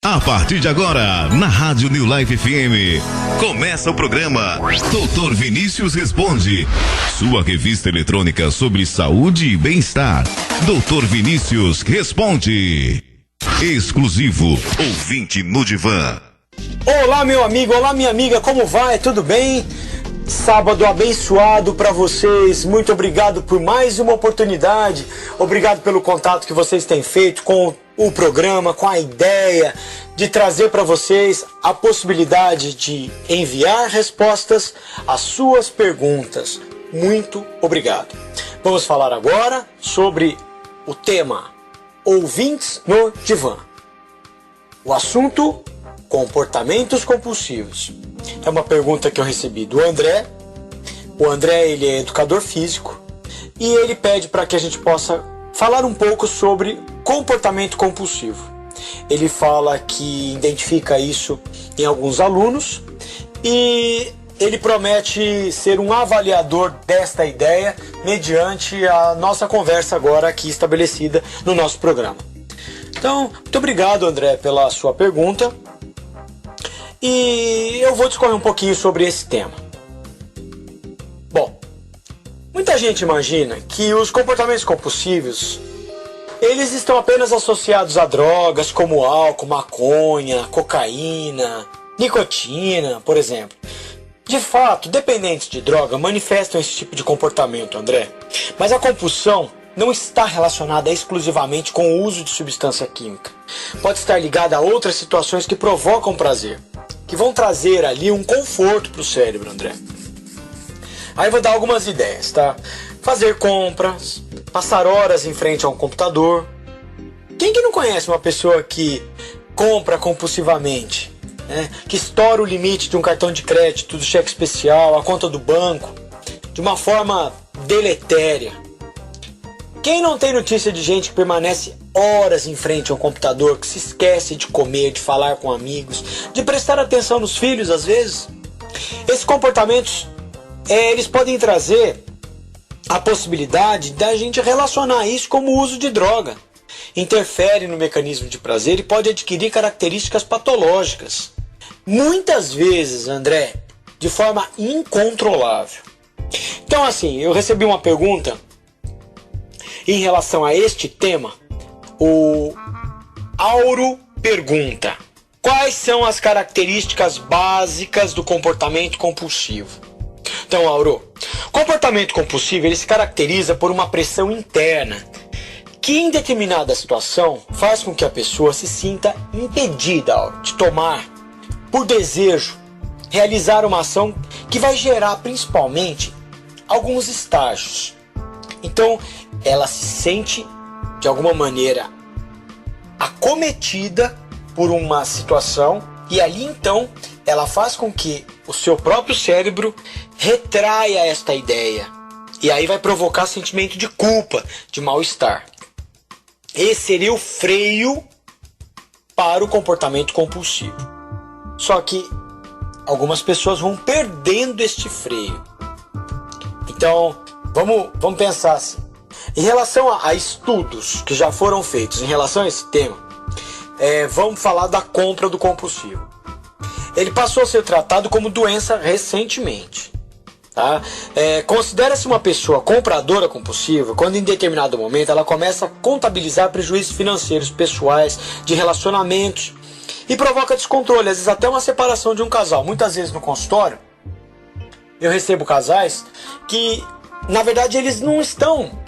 A partir de agora, na Rádio New Life FM, começa o programa Doutor Vinícius Responde, sua revista eletrônica sobre saúde e bem-estar. Doutor Vinícius Responde. Exclusivo, ouvinte no divã. Olá, meu amigo, olá, minha amiga, como vai? Tudo bem? Sábado abençoado para vocês. Muito obrigado por mais uma oportunidade. Obrigado pelo contato que vocês têm feito com o programa, com a ideia de trazer para vocês a possibilidade de enviar respostas às suas perguntas. Muito obrigado. Vamos falar agora sobre o tema Ouvintes no Divã. O assunto: comportamentos compulsivos. É uma pergunta que eu recebi do André. O André, ele é educador físico e ele pede para que a gente possa falar um pouco sobre comportamento compulsivo. Ele fala que identifica isso em alguns alunos e ele promete ser um avaliador desta ideia mediante a nossa conversa agora aqui estabelecida no nosso programa. Então, muito obrigado, André, pela sua pergunta. E eu vou discorrer um pouquinho sobre esse tema. Bom, muita gente imagina que os comportamentos compulsivos, eles estão apenas associados a drogas como álcool, maconha, cocaína, nicotina, por exemplo. De fato, dependentes de droga manifestam esse tipo de comportamento, André. Mas a compulsão não está relacionada exclusivamente com o uso de substância química. Pode estar ligada a outras situações que provocam prazer, que vão trazer ali um conforto para o cérebro, André. Aí eu vou dar algumas ideias, tá? Fazer compras, passar horas em frente a um computador. Quem que não conhece uma pessoa que compra compulsivamente, né? Que estoura o limite de um cartão de crédito, do cheque especial, a conta do banco, de uma forma deletéria? Quem não tem notícia de gente que permanece horas em frente a um computador, que se esquece de comer, de falar com amigos, de prestar atenção nos filhos às vezes? Esses comportamentos, eles podem trazer a possibilidade da gente relacionar isso como o uso de droga. Interfere no mecanismo de prazer e pode adquirir características patológicas. Muitas vezes, André, de forma incontrolável. Então, assim, eu recebi uma pergunta em relação a este tema. O Auro pergunta: quais são as características básicas do comportamento compulsivo? Então, Auro, comportamento compulsivo, ele se caracteriza por uma pressão interna que em determinada situação faz com que a pessoa se sinta impedida, Auro, de tomar, por desejo, realizar uma ação que vai gerar principalmente alguns estágios. Então, ela se sente, de alguma maneira, acometida por uma situação e ali então ela faz com que o seu próprio cérebro retraia esta ideia. E aí vai provocar sentimento de culpa, de mal-estar. Esse seria o freio para o comportamento compulsivo. Só que algumas pessoas vão perdendo este freio. Então, vamos pensar assim. Em relação a estudos que já foram feitos em relação a esse tema, vamos falar da compra do compulsivo. Ele passou a ser tratado como doença recentemente. Tá? Considera-se uma pessoa compradora compulsiva quando em determinado momento ela começa a contabilizar prejuízos financeiros, pessoais, de relacionamentos e provoca descontrole, às vezes até uma separação de um casal. Muitas vezes no consultório eu recebo casais que, na verdade, eles não estão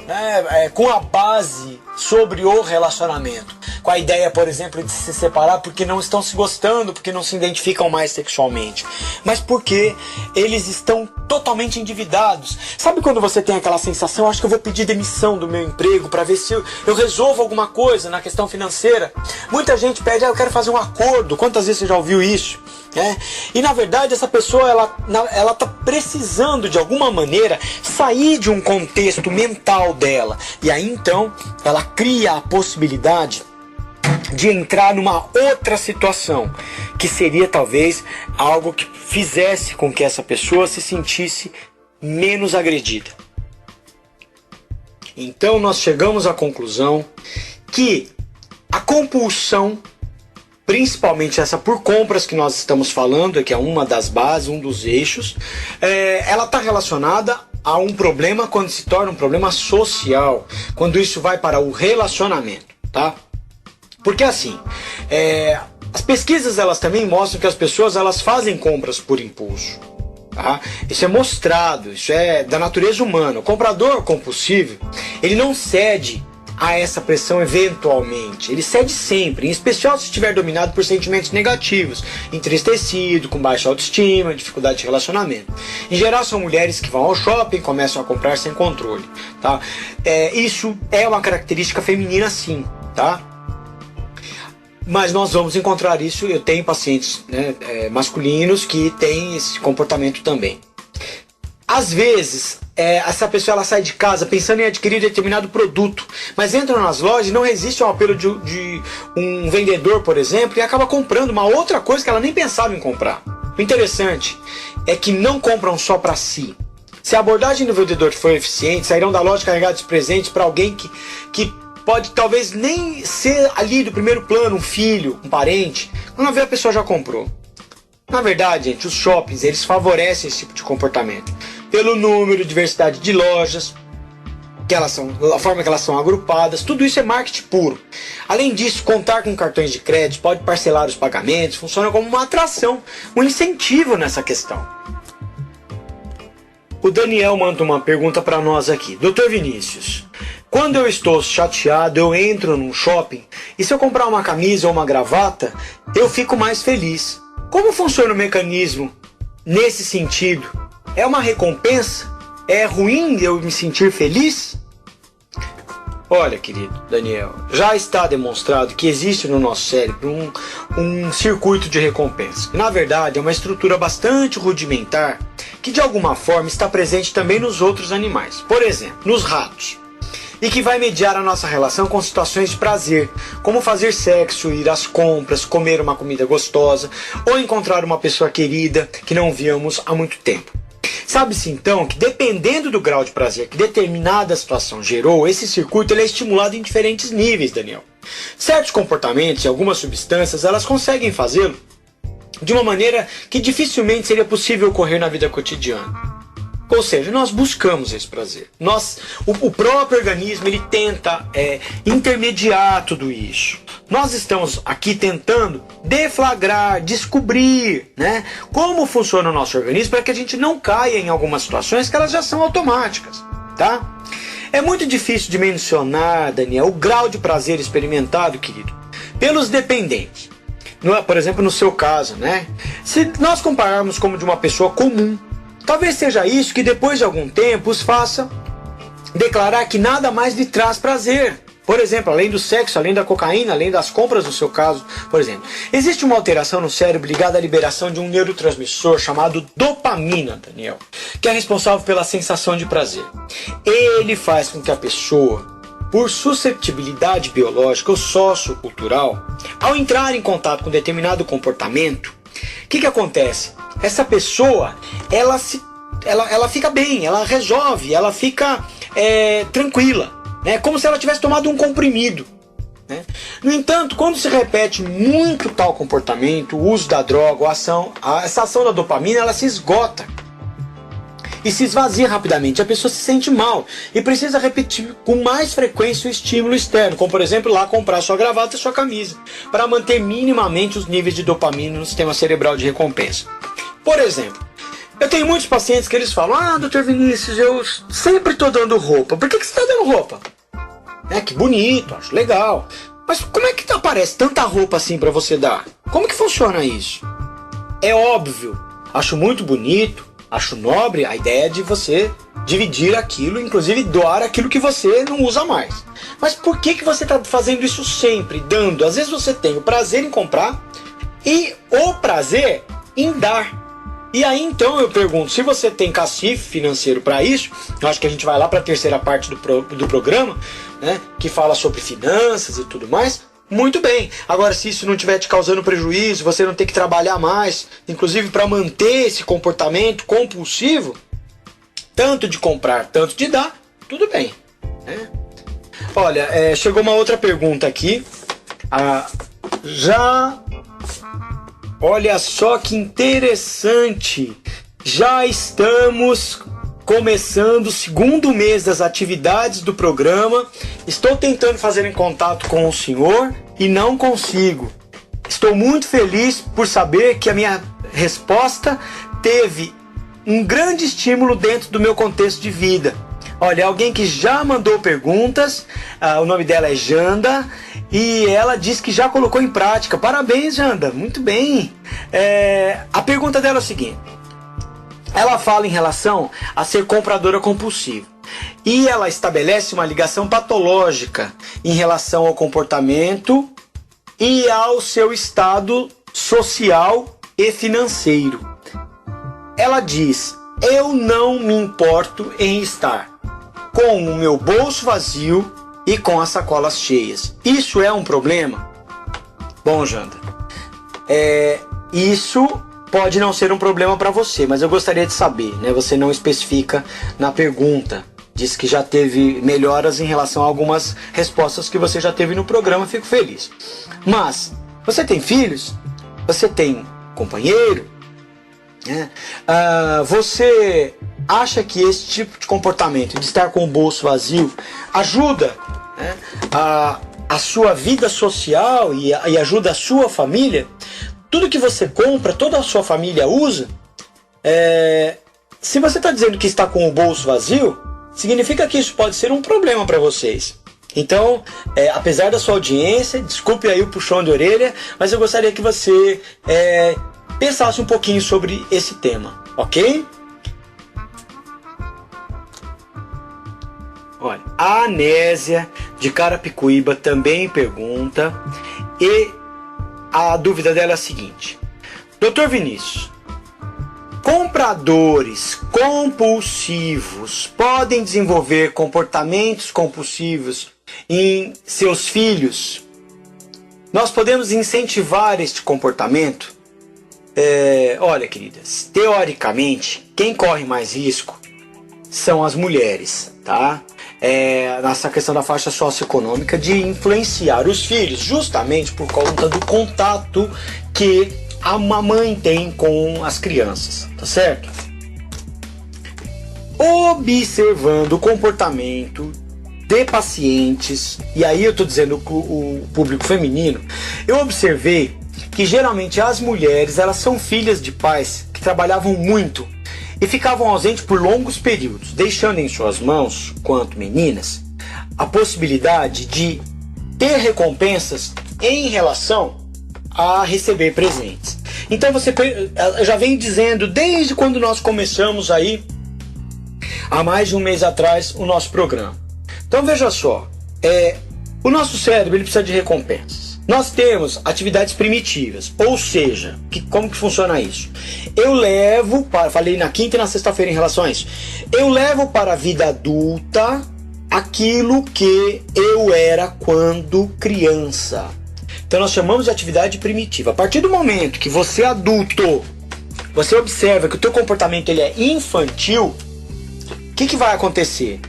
com a base sobre o relacionamento, com a ideia, por exemplo, de se separar porque não estão se gostando, porque não se identificam mais sexualmente, mas porque eles estão totalmente endividados. Sabe quando você tem aquela sensação: acho que eu vou pedir demissão do meu emprego para ver se eu resolvo alguma coisa na questão financeira? Muita gente pede: eu quero fazer um acordo. Quantas vezes você já ouviu isso? E na verdade essa pessoa ela tá precisando de alguma maneira sair de um contexto mental dela, e aí então ela cria a possibilidade de entrar numa outra situação, que seria talvez algo que fizesse com que essa pessoa se sentisse menos agredida. Então nós chegamos à conclusão que a compulsão principalmente essa por compras que nós estamos falando, que é uma das bases, um dos eixos, ela está relacionada a um problema quando se torna um problema social, quando isso vai para o relacionamento, tá? Porque assim, as pesquisas elas também mostram que as pessoas elas fazem compras por impulso, tá? Isso é mostrado, isso é da natureza humana. O comprador compulsivo, ele não cede a essa pressão eventualmente, ele cede sempre, em especial se estiver dominado por sentimentos negativos, entristecido, com baixa autoestima, dificuldade de relacionamento. Em geral são mulheres que vão ao shopping, começam a comprar sem controle, tá? Isso é uma característica feminina sim, tá? Mas nós vamos encontrar isso, eu tenho pacientes, né, masculinos que têm esse comportamento também. Às vezes, essa pessoa ela sai de casa pensando em adquirir determinado produto, mas entra nas lojas e não resiste ao apelo de um vendedor, por exemplo, e acaba comprando uma outra coisa que ela nem pensava em comprar. O interessante é que não compram só para si. Se a abordagem do vendedor for eficiente, sairão da loja carregados de presentes para alguém que pode talvez nem ser ali do primeiro plano, um filho, um parente. Quando vê, a pessoa já comprou. Na verdade, gente, os shoppings eles favorecem esse tipo de comportamento pelo número, diversidade de lojas, a forma que elas são agrupadas, tudo isso é marketing puro. Além disso, contar com cartões de crédito, pode parcelar os pagamentos, funciona como uma atração, um incentivo nessa questão. O Daniel manda uma pergunta para nós aqui. Dr. Vinícius, quando eu estou chateado, eu entro num shopping e se eu comprar uma camisa ou uma gravata, eu fico mais feliz. Como funciona o mecanismo nesse sentido? É uma recompensa? É ruim eu me sentir feliz? Olha, querido Daniel, já está demonstrado que existe no nosso cérebro um circuito de recompensa. Na verdade, é uma estrutura bastante rudimentar que de alguma forma está presente também nos outros animais. Por exemplo, nos ratos. E que vai mediar a nossa relação com situações de prazer, como fazer sexo, ir às compras, comer uma comida gostosa ou encontrar uma pessoa querida que não víamos há muito tempo. Sabe-se então que dependendo do grau de prazer que determinada situação gerou, esse circuito ele é estimulado em diferentes níveis, Daniel. Certos comportamentos e algumas substâncias elas conseguem fazê-lo de uma maneira que dificilmente seria possível ocorrer na vida cotidiana. Ou seja, nós buscamos esse prazer. O próprio organismo ele tenta intermediar tudo isso. Nós estamos aqui tentando deflagrar, descobrir, né, como funciona o nosso organismo para que a gente não caia em algumas situações que elas já são automáticas, tá? É muito difícil de mencionar, Daniel, o grau de prazer experimentado, querido, pelos dependentes. Por exemplo, no seu caso, né? Se nós compararmos como de uma pessoa comum, talvez seja isso que depois de algum tempo os faça declarar que nada mais lhe traz prazer. Por exemplo, além do sexo, além da cocaína, além das compras no seu caso, por exemplo. Existe uma alteração no cérebro ligada à liberação de um neurotransmissor chamado dopamina, Daniel, que é responsável pela sensação de prazer. Ele faz com que a pessoa, por susceptibilidade biológica ou sociocultural, ao entrar em contato com determinado comportamento, o que acontece? Essa pessoa, ela fica bem, ela resolve, ela fica tranquila, né? Como se ela tivesse tomado um comprimido, né? No entanto, quando se repete muito tal comportamento, o uso da droga, essa ação da dopamina, ela se esgota e se esvazia rapidamente. A pessoa se sente mal e precisa repetir com mais frequência o estímulo externo, como por exemplo lá comprar sua gravata e sua camisa, para manter minimamente os níveis de dopamina no sistema cerebral de recompensa. Por exemplo, eu tenho muitos pacientes que eles falam: Dr. Vinícius, eu sempre estou dando roupa. Por que você está dando roupa? Que bonito, acho legal. Mas como é que aparece tanta roupa assim para você dar? Como que funciona isso? É óbvio, acho muito bonito, acho nobre a ideia de você dividir aquilo, inclusive doar aquilo que você não usa mais. Mas por que você está fazendo isso sempre, dando? Às vezes você tem o prazer em comprar e o prazer em dar. E aí então eu pergunto, se você tem cacife financeiro para isso, eu acho que a gente vai lá para a terceira parte do programa, né, que fala sobre finanças e tudo mais, muito bem. Agora, se isso não estiver te causando prejuízo, você não tem que trabalhar mais, inclusive para manter esse comportamento compulsivo, tanto de comprar, tanto de dar, tudo bem, né? Olha, chegou uma outra pergunta aqui. Olha só que interessante. Já estamos começando o segundo mês das atividades do programa. Estou tentando fazer em contato com o senhor e não consigo. Estou muito feliz por saber que a minha resposta teve um grande estímulo dentro do meu contexto de vida. Olha, alguém que já mandou perguntas, o nome dela é Janda, e ela disse que já colocou em prática. Parabéns, Janda, muito bem. A pergunta dela é a seguinte: ela fala em relação a ser compradora compulsiva, e ela estabelece uma ligação patológica em relação ao comportamento e ao seu estado social e financeiro. Ela diz: eu não me importo em estar com o meu bolso vazio e com as sacolas cheias. Isso é um problema? Bom, Janda, isso pode não ser um problema para você, mas eu gostaria de saber, né? Você não especifica na pergunta. Diz que já teve melhoras em relação a algumas respostas que você já teve no programa. Fico feliz. Mas você tem filhos? Você tem companheiro? Você acha que esse tipo de comportamento de estar com o bolso vazio ajuda, né, a sua vida social e ajuda a sua família? Tudo que você compra, toda a sua família usa. Se você está dizendo que está com o bolso vazio, significa que isso pode ser um problema para vocês. Então, apesar da sua audiência, desculpe aí o puxão de orelha, mas eu gostaria que você pensasse um pouquinho sobre esse tema, ok? Olha, a Anésia de Carapicuíba também pergunta, e a dúvida dela é a seguinte: Dr. Vinícius, compradores compulsivos podem desenvolver comportamentos compulsivos em seus filhos? Nós podemos incentivar este comportamento? Olha, queridas, teoricamente, quem corre mais risco são as mulheres, tá? Nessa questão da faixa socioeconômica, de influenciar os filhos, justamente por conta do contato que a mamãe tem com as crianças, tá certo? Observando o comportamento de pacientes, e aí eu tô dizendo o público feminino, eu observei que geralmente as mulheres, elas são filhas de pais que trabalhavam muito e ficavam ausentes por longos períodos, deixando em suas mãos, quanto meninas, a possibilidade de ter recompensas em relação a receber presentes. Então eu já venho dizendo desde quando nós começamos aí, há mais de um mês atrás, o nosso programa. Então veja só, o nosso cérebro ele precisa de recompensas. Nós temos atividades primitivas, ou seja, como que funciona isso? Eu levo, falei na quinta e na sexta-feira em relação a isso, eu levo para a vida adulta aquilo que eu era quando criança. Então nós chamamos de atividade primitiva. A partir do momento que você adulto, você observa que o teu comportamento ele é infantil, o que vai acontecer?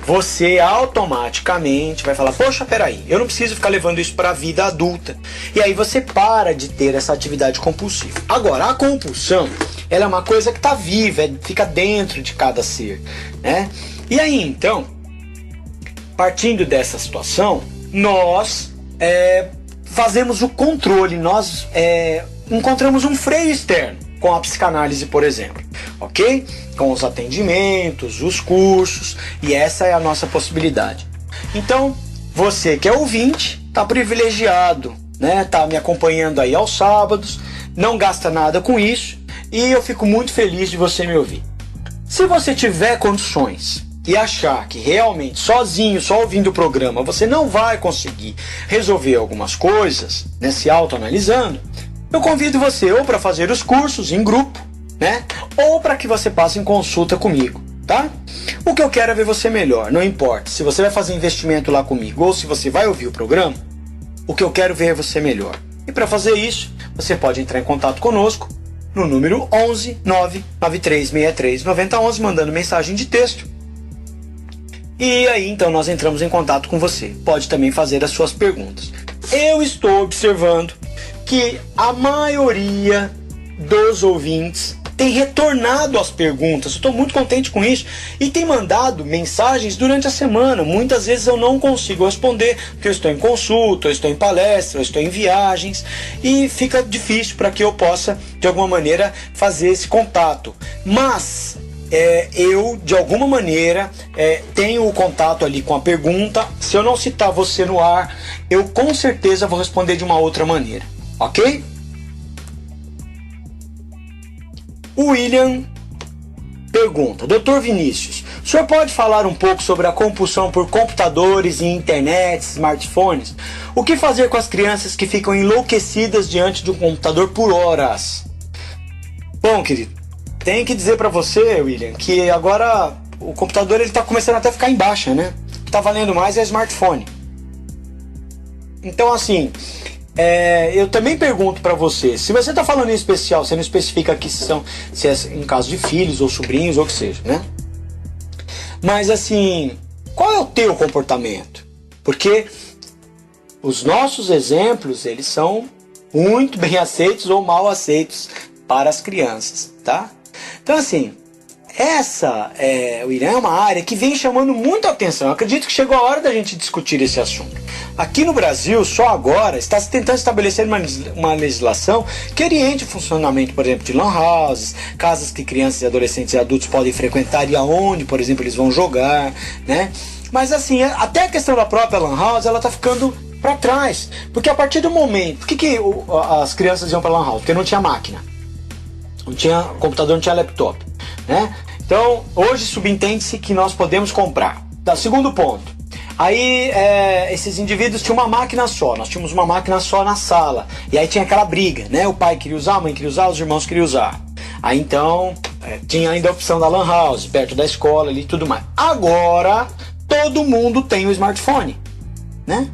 Você automaticamente vai falar: poxa, peraí, eu não preciso ficar levando isso para a vida adulta. E aí você para de ter essa atividade compulsiva. Agora, a compulsão, ela é uma coisa que está viva, fica dentro de cada ser, né? E aí, então, partindo dessa situação, nós fazemos o controle, nós encontramos um freio externo com a psicanálise, por exemplo, ok? Com os atendimentos, os cursos, e essa é a nossa possibilidade. Então, você que é ouvinte, está privilegiado, né? Tá me acompanhando aí aos sábados, não gasta nada com isso, e eu fico muito feliz de você me ouvir. Se você tiver condições e achar que realmente sozinho, só ouvindo o programa, você não vai conseguir resolver algumas coisas, né, se autoanalisando, eu convido você ou para fazer os cursos em grupo, né, ou para que você passe em consulta comigo, tá? O que eu quero é ver você melhor, não importa se você vai fazer investimento lá comigo ou se você vai ouvir o programa, o que eu quero ver é você melhor. E para fazer isso, você pode entrar em contato conosco no número 11 99363 9011, mandando mensagem de texto. E aí então nós entramos em contato com você. Pode também fazer as suas perguntas. Eu estou observando que a maioria dos ouvintes tem retornado as perguntas. Eu estou muito contente com isso e tem mandado mensagens durante a semana. Muitas vezes eu não consigo responder porque eu estou em consulta, eu estou em palestra, eu estou em viagens e fica difícil para que eu possa de alguma maneira fazer esse contato. Mas eu de alguma maneira tenho o contato ali com a pergunta. Se eu não citar você no ar, eu com certeza vou responder de uma outra maneira, ok? O William pergunta: Dr. Vinícius, o senhor pode falar um pouco sobre a compulsão por computadores e internet, smartphones? O que fazer com as crianças que ficam enlouquecidas diante de um computador por horas? Bom, querido, tenho que dizer para você, William, que agora o computador está começando até a ficar em baixa, né? O que está valendo mais é smartphone. Então, assim, eu também pergunto para você, se você está falando em especial, você não especifica aqui se é em caso de filhos ou sobrinhos ou o que seja, né? Mas assim, qual é o teu comportamento? Porque os nossos exemplos, eles são muito bem aceitos ou mal aceitos para as crianças, tá? Então assim, o Irã é uma área que vem chamando muita atenção. Eu acredito que chegou a hora da gente discutir esse assunto. Aqui no Brasil, só agora, está se tentando estabelecer uma legislação que oriente o funcionamento, por exemplo, de lan houses, casas que crianças, adolescentes e adultos podem frequentar e aonde, por exemplo, eles vão jogar, né? Mas assim, até a questão da própria lan house, ela está ficando para trás. Porque a partir do momento... Por que as crianças iam para lan house? Porque não tinha máquina. Não tinha computador, não tinha laptop, né? Então, hoje subentende-se que nós podemos comprar. Segundo ponto. Aí, esses indivíduos tinham uma máquina só. Nós tínhamos uma máquina só na sala. E aí tinha aquela briga, né? O pai queria usar, a mãe queria usar, os irmãos queriam usar. Aí, então, tinha ainda a opção da lan house, perto da escola ali e tudo mais. Agora, todo mundo tem o smartphone, né?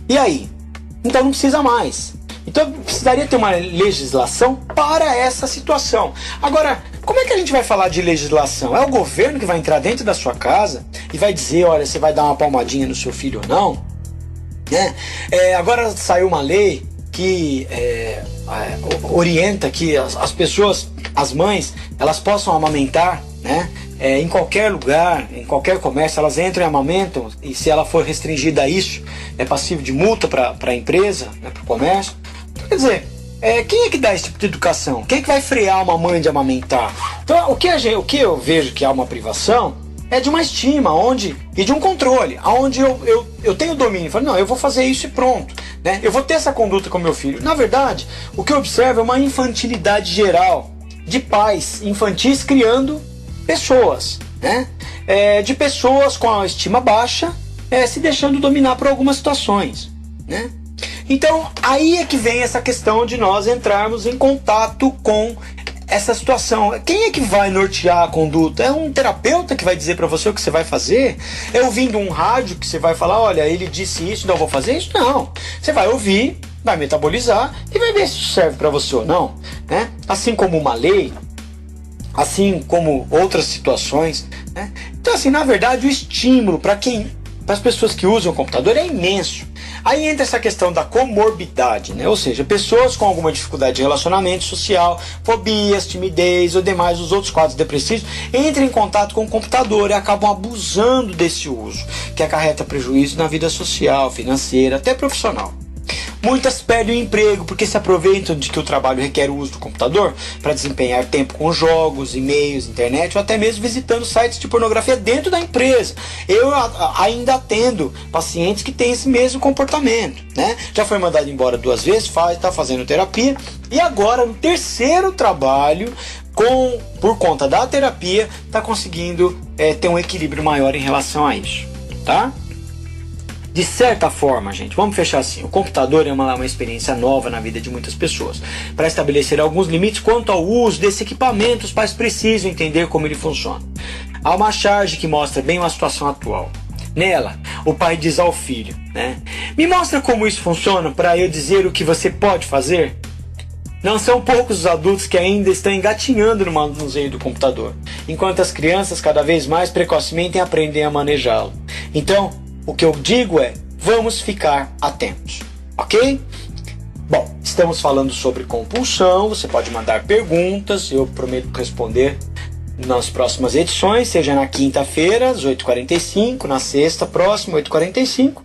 E aí? Então não precisa mais. Então precisaria ter uma legislação para essa situação. Agora, como é que a gente vai falar de legislação? É o governo que vai entrar dentro da sua casa e vai dizer, olha, você vai dar uma palmadinha no seu filho ou não? Né? Agora saiu uma lei que orienta que as pessoas, as mães, elas possam amamentar, né? Em qualquer lugar, em qualquer comércio, elas entram e amamentam, e se ela for restringida a isso, é passível de multa para a empresa, né, para o comércio. Quer dizer, quem é que dá esse tipo de educação? Quem é que vai frear uma mãe de amamentar? Então, o que eu vejo que há uma privação é de uma estima e de um controle, onde eu tenho domínio. Falo, não, eu vou fazer isso e pronto, né? Eu vou ter essa conduta com meu filho. Na verdade, o que eu observo é uma infantilidade geral de pais infantis criando pessoas, né? De pessoas com a estima baixa, se deixando dominar por algumas situações, né? Então, aí é que vem essa questão de nós entrarmos em contato com essa situação. Quem é que vai nortear a conduta? É um terapeuta que vai dizer para você o que você vai fazer? É ouvindo um rádio que você vai falar, olha, ele disse isso, então eu vou fazer isso? Não. Você vai ouvir, vai metabolizar e vai ver se isso serve para você ou não, né? Assim como uma lei, assim como outras situações, né? Então, assim, na verdade, o estímulo para as pessoas que usam o computador é imenso. Aí entra essa questão da comorbidade, né? Ou seja, pessoas com alguma dificuldade de relacionamento social, fobias, timidez ou demais os outros quadros depressivos entram em contato com o computador e acabam abusando desse uso, que acarreta prejuízo na vida social, financeira, até profissional. Muitas perdem o emprego porque se aproveitam de que o trabalho requer o uso do computador para desempenhar tempo com jogos, e-mails, internet ou até mesmo visitando sites de pornografia dentro da empresa. Eu ainda atendo pacientes que têm esse mesmo comportamento, né? Já foi mandado embora 2 vezes, está fazendo terapia e agora no 3º trabalho, por conta da terapia, está conseguindo ter um equilíbrio maior em relação a isso, tá? De certa forma, gente, vamos fechar assim, o computador é uma experiência nova na vida de muitas pessoas. Para estabelecer alguns limites quanto ao uso desse equipamento, os pais precisam entender como ele funciona. Há uma charge que mostra bem a situação atual. Nela, o pai diz ao filho, né? Me mostra como isso funciona para eu dizer o que você pode fazer? Não são poucos os adultos que ainda estão engatinhando no manuseio do computador, enquanto as crianças cada vez mais precocemente aprendem a manejá-lo. Então, o que eu digo é, vamos ficar atentos, ok? Bom, estamos falando sobre compulsão. Você pode mandar perguntas, eu prometo responder nas próximas edições, seja na quinta-feira, às 8h45, na sexta próxima, 8h45,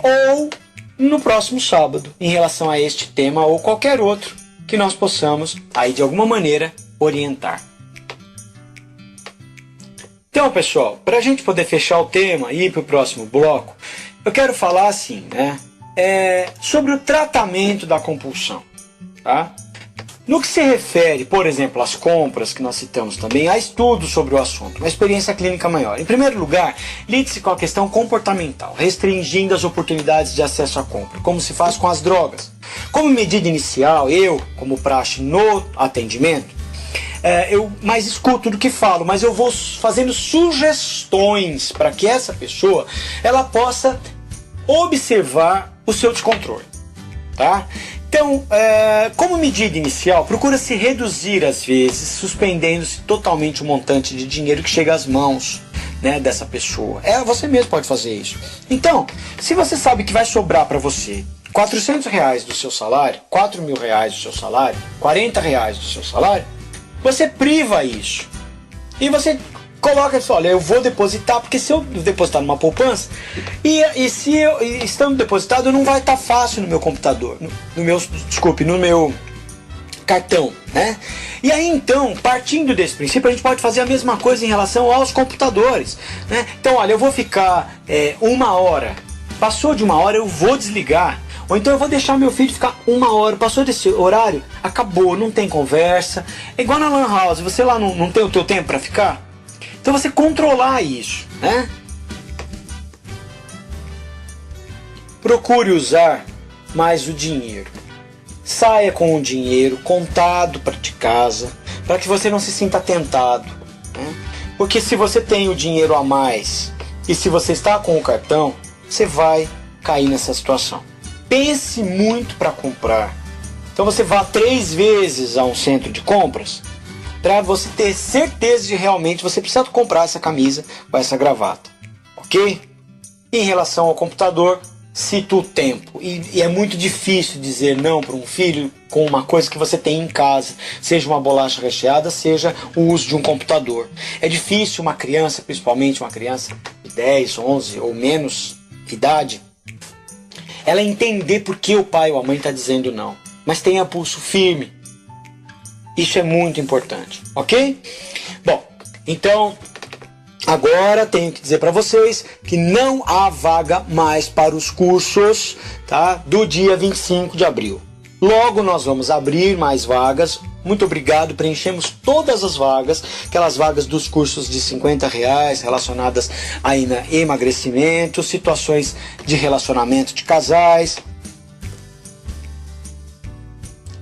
ou no próximo sábado, em relação a este tema ou qualquer outro que nós possamos, aí de alguma maneira, orientar. Então, pessoal, para a gente poder fechar o tema e ir para o próximo bloco, eu quero falar assim, né, sobre o tratamento da compulsão, tá? No que se refere, por exemplo, às compras, que nós citamos também, há estudos sobre o assunto, uma experiência clínica maior. Em primeiro lugar, lide-se com a questão comportamental, restringindo as oportunidades de acesso à compra, como se faz com as drogas. Como medida inicial, eu, como praxe no atendimento, eu mais escuto do que falo, mas eu vou fazendo sugestões para que essa pessoa ela possa observar o seu descontrole, tá? Então, como medida inicial, procura-se reduzir às vezes, suspendendo-se totalmente o montante de dinheiro que chega às mãos, né, dessa pessoa. Você mesmo pode fazer isso. Então, se você sabe que vai sobrar para você R$400 do seu salário, R$4.000 do seu salário, R$40 do seu salário, você priva isso. E você coloca isso, olha, eu vou depositar, porque se eu depositar numa poupança, e se eu estando depositado, não vai estar fácil no meu computador, no meu cartão, né? E aí então, partindo desse princípio, a gente pode fazer a mesma coisa em relação aos computadores, né? Então, olha, eu vou ficar 1 hora, passou de 1 hora, eu vou desligar. Ou então eu vou deixar meu filho ficar 1 hora, passou desse horário, acabou, não tem conversa. É igual na Lan House, você lá não tem o teu tempo para ficar? Então você controlar isso, né? Procure usar mais o dinheiro. Saia com o dinheiro contado de casa, para que você não se sinta tentado, né? Porque se você tem o dinheiro a mais e se você está com o cartão, você vai cair nessa situação. Pense muito para comprar. Então você vá 3 vezes a um centro de compras para você ter certeza de realmente você precisa comprar essa camisa ou essa gravata, ok? Em relação ao computador, cita o tempo. E é muito difícil dizer não para um filho com uma coisa que você tem em casa, seja uma bolacha recheada, seja o uso de um computador. É difícil uma criança, principalmente uma criança de 10, 11 ou menos idade, ela entender por que o pai ou a mãe está dizendo não. Mas tenha pulso firme. Isso é muito importante, ok? Bom, então, agora tenho que dizer para vocês que não há vaga mais para os cursos, tá, do dia 25 de abril. Logo nós vamos abrir mais vagas. Muito obrigado, preenchemos todas as vagas, aquelas vagas dos cursos de R$50 relacionadas a emagrecimento, situações de relacionamento de casais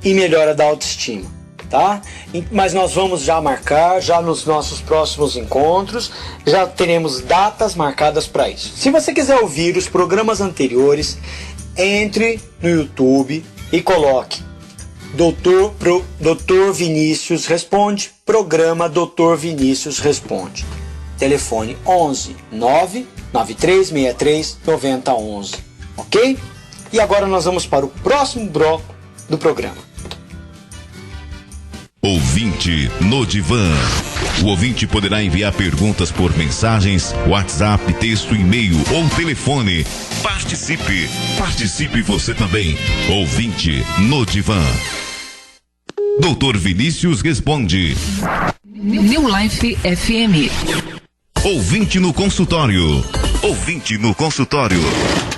e melhora da autoestima, tá? Mas nós vamos já marcar, já nos nossos próximos encontros, já teremos datas marcadas para isso. Se você quiser ouvir os programas anteriores, entre no YouTube e coloque Dr. Vinícius Responde, programa Dr. Vinícius Responde. Telefone 11 99363 9011, ok? E agora nós vamos para o próximo bloco do programa. Ouvinte no Divã. O ouvinte poderá enviar perguntas por mensagens, WhatsApp, texto, e-mail ou telefone. Participe! Participe você também. Ouvinte no Divã. Doutor Vinícius Responde. New Life FM. Ouvinte no consultório. Ouvinte no consultório.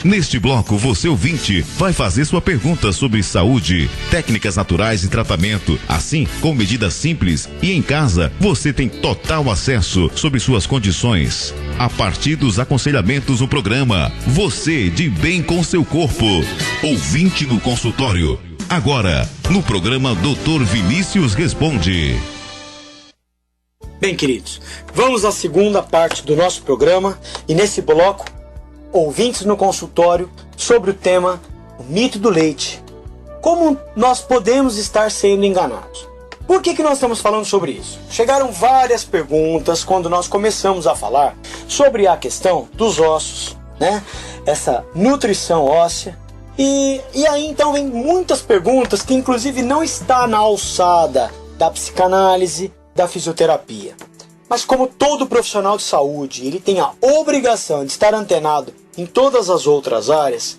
Neste bloco, você ouvinte vai fazer sua pergunta sobre saúde, técnicas naturais e tratamento, assim com medidas simples, e em casa você tem total acesso sobre suas condições. A partir dos aconselhamentos no programa, você de bem com seu corpo. Ouvinte no consultório. Agora, no programa Dr. Vinícius Responde. Bem, queridos, vamos à segunda parte do nosso programa e nesse bloco, ouvintes no consultório, sobre o tema o mito do leite. Como nós podemos estar sendo enganados? Por que nós estamos falando sobre isso? Chegaram várias perguntas quando nós começamos a falar sobre a questão dos ossos, né? Essa nutrição óssea E aí então vem muitas perguntas que inclusive não está na alçada da psicanálise, da fisioterapia. Mas como todo profissional de saúde, ele tem a obrigação de estar antenado em todas as outras áreas,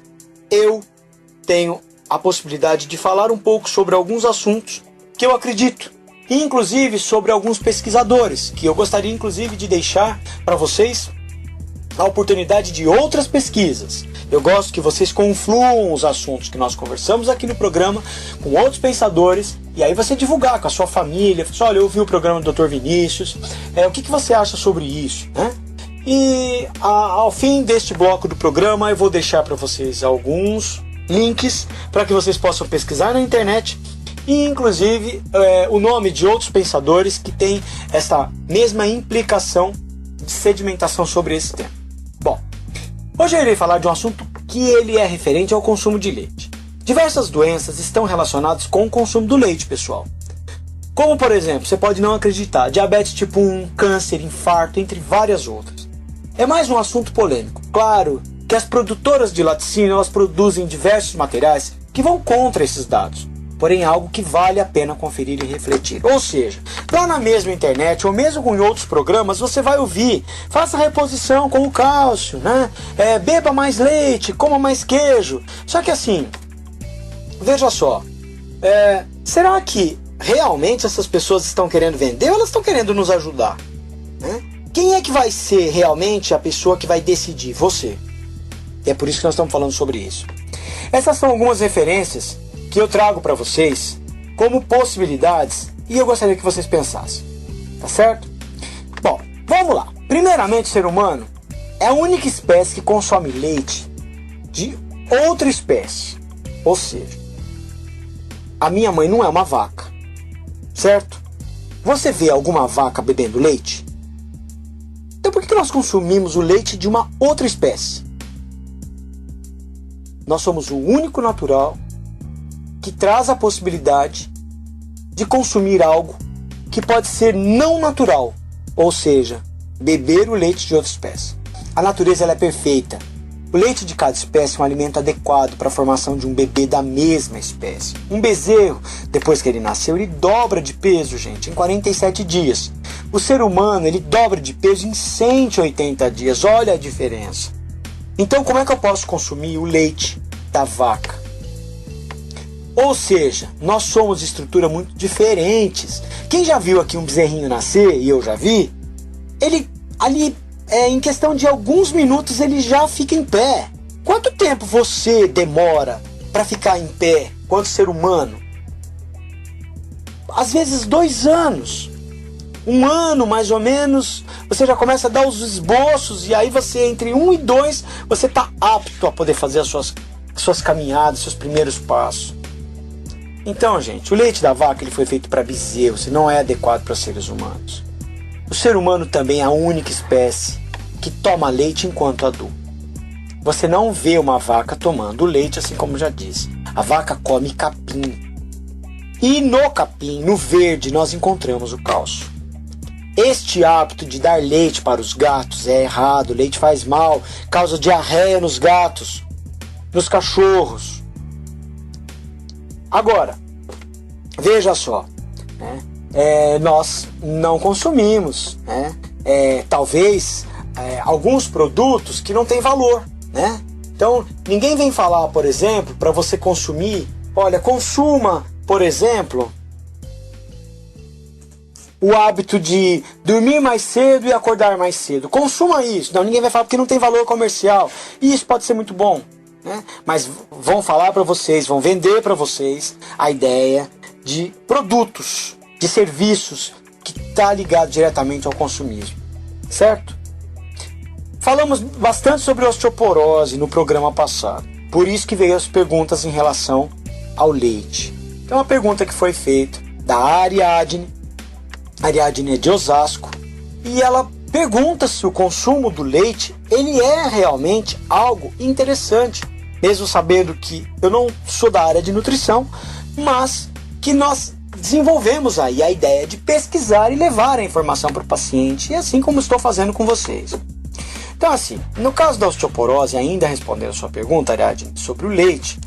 eu tenho a possibilidade de falar um pouco sobre alguns assuntos que eu acredito, e inclusive sobre alguns pesquisadores, que eu gostaria inclusive de deixar para vocês a oportunidade de outras pesquisas. Eu gosto que vocês confluam os assuntos que nós conversamos aqui no programa com outros pensadores, e aí você divulgar com a sua família, olha, eu ouvi o programa do Dr. Vinícius, o que você acha sobre isso, né? E ao fim deste bloco do programa eu vou deixar para vocês alguns links para que vocês possam pesquisar na internet, e inclusive o nome de outros pensadores que têm essa mesma implicação de sedimentação sobre esse tema. Bom, hoje eu irei falar de um assunto que ele é referente ao consumo de leite. Diversas doenças estão relacionadas com o consumo do leite, pessoal. Como, por exemplo, você pode não acreditar, diabetes tipo 1, câncer, infarto, entre várias outras. É mais um assunto polêmico. Claro que as produtoras de laticínio, elas produzem diversos materiais que vão contra esses dados. Porém, é algo que vale a pena conferir e refletir. Ou seja, lá na mesma internet, ou mesmo em outros programas, você vai ouvir, faça reposição com o cálcio, né? Beba mais leite, coma mais queijo. Só que assim, veja só, será que realmente essas pessoas estão querendo vender ou elas estão querendo nos ajudar? Né? Quem é que vai ser realmente a pessoa que vai decidir? Você. E é por isso que nós estamos falando sobre isso. Essas são algumas referências que eu trago para vocês como possibilidades e eu gostaria que vocês pensassem, tá certo? Bom, vamos lá. Primeiramente, o ser humano é a única espécie que consome leite de outra espécie. Ou seja, a minha mãe não é uma vaca, certo? Você vê alguma vaca bebendo leite? Então por que nós consumimos o leite de uma outra espécie? Nós somos o único natural que traz a possibilidade de consumir algo que pode ser não natural, ou seja, beber o leite de outra espécie. A natureza ela é perfeita. O leite de cada espécie é um alimento adequado para a formação de um bebê da mesma espécie. Um bezerro, depois que ele nasceu, ele dobra de peso, gente, em 47 dias. O ser humano, ele dobra de peso em 180 dias. Olha a diferença. Então, como é que eu posso consumir o leite da vaca? Ou seja, nós somos de estrutura muito diferentes. Quem já viu aqui um bezerrinho nascer, e eu já vi, ele ali, em questão de alguns minutos, ele já fica em pé. Quanto tempo você demora para ficar em pé, quanto ser humano? Às vezes 2 anos. 1 ano, mais ou menos, você já começa a dar os esboços, e aí você, entre 1 e 2, você está apto a poder fazer as suas caminhadas, seus primeiros passos. Então, gente, o leite da vaca ele foi feito para bezerros e não é adequado para seres humanos. O ser humano também é a única espécie que toma leite enquanto adulto. Você não vê uma vaca tomando leite, assim como já disse. A vaca come capim. E no capim, no verde, nós encontramos o cálcio. Este hábito de dar leite para os gatos é errado. Leite faz mal, causa diarreia nos gatos, nos cachorros. Agora, veja só, né? Nós não consumimos, né? Talvez alguns produtos que não têm valor, né? Então, ninguém vem falar, por exemplo, para você consumir, olha, consuma, por exemplo, o hábito de dormir mais cedo e acordar mais cedo. Consuma isso. Não, ninguém vai falar porque não tem valor comercial. E isso pode ser muito bom, né? Mas vão falar para vocês, vão vender para vocês a ideia de produtos, de serviços que está ligado diretamente ao consumismo, certo? Falamos bastante sobre osteoporose no programa passado, por isso que veio as perguntas em relação ao leite. Então uma pergunta que foi feita da Ariadne é de Osasco, e ela pergunta se o consumo do leite ele é realmente algo interessante, mesmo sabendo que eu não sou da área de nutrição, mas que nós desenvolvemos aí a ideia de pesquisar e levar a informação para o paciente, e assim como estou fazendo com vocês. Então assim, no caso da osteoporose, ainda respondendo a sua pergunta, Ariadne, sobre o leite,